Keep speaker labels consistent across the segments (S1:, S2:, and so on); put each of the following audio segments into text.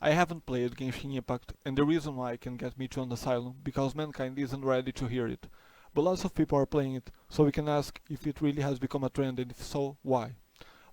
S1: I haven't played Genshin Impact, and the reason why can get me to an asylum, because mankind isn't ready to hear it. But lots of people are playing it, so we can ask if it really has become a trend, and if so, why.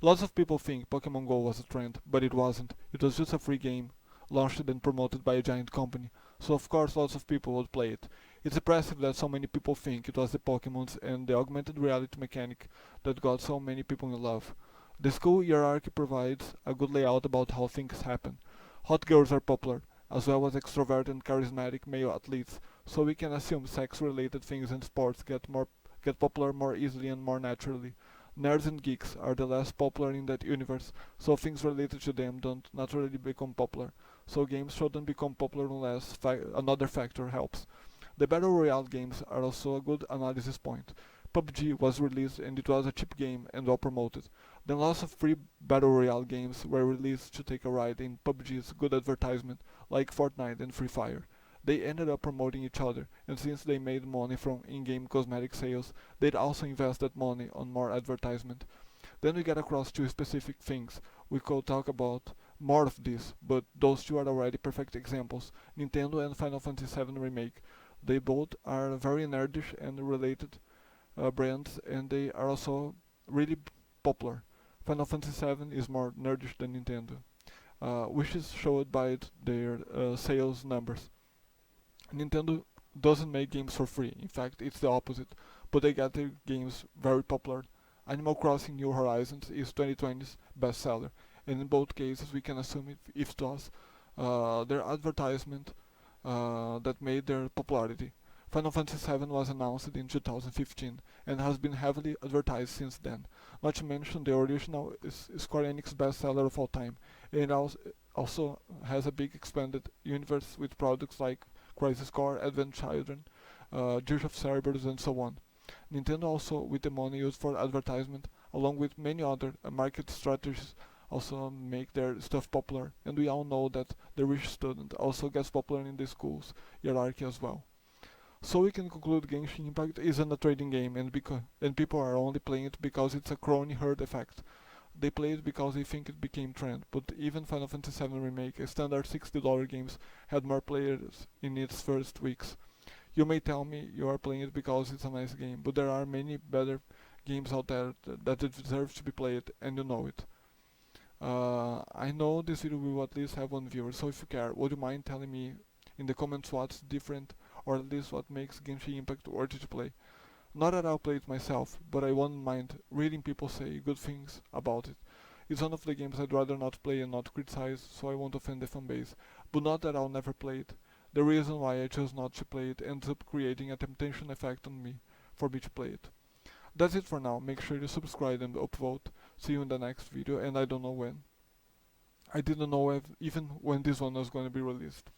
S1: Lots of people think Pokemon Go was a trend, but it wasn't. It was just a free game, launched and promoted by a giant company, so of course lots of people would play it. It's impressive that so many people think it was the Pokemons and the augmented reality mechanic that got so many people in love. The school hierarchy provides a good layout about how things happen. Hot girls are popular, as well as extrovert and charismatic male athletes, so we can assume sex-related things and sports get popular more easily and more naturally. Nerds and geeks are the less popular in that universe, so things related to them don't naturally become popular. So games shouldn't become popular unless another factor helps. The Battle Royale games are also a good analysis point. PUBG was released and it was a cheap game and well promoted. Then lots of free Battle Royale games were released to take a ride in PUBG's good advertisement, like Fortnite and Free Fire. They ended up promoting each other, and since they made money from in-game cosmetic sales, they'd also invest that money on more advertisement. Then we get across two specific things. We could talk about more of this, but those two are already perfect examples. Nintendo and Final Fantasy VII Remake. They both are very nerdish and related brands, and they are also really popular. Final Fantasy VII is more nerdish than Nintendo, which is showed by their sales numbers. Nintendo doesn't make games for free. In fact, it's the opposite. But they get their games very popular. Animal Crossing New Horizons is 2020's bestseller, and in both cases we can assume if it was their advertisement that made their popularity. Final Fantasy VII was announced in 2015 and has been heavily advertised since then. Not to mention the original is Square Enix bestseller of all time, and it also has a big expanded universe with products like Crisis Core, Advent Children, Gears of Cerberus, and so on. Nintendo also, with the money used for advertisement, along with many other market strategies, also make their stuff popular. And we all know that the rich student also gets popular in the school's hierarchy as well. So we can conclude Genshin Impact isn't a trading game, and people are only playing it because it's a crony herd effect. They play it because they think it became trend, but even Final Fantasy VII Remake, a standard $60 game, had more players in its first weeks. You may tell me you are playing it because it's a nice game, but there are many better games out there that deserve to be played, and you know it. I know this video will at least have one viewer, so if you care, would you mind telling me in the comments what's different, or at least what makes Genshin Impact worthy to play? Not that I'll play it myself, but I won't mind reading people say good things about it. It's one of the games I'd rather not play and not criticize, so I won't offend the fanbase. But not that I'll never play it. The reason why I chose not to play it ends up creating a temptation effect on me, for me to play it. That's it for now. Make sure you subscribe and upvote. See you in the next video, and I don't know when. I didn't know even when this one was going to be released.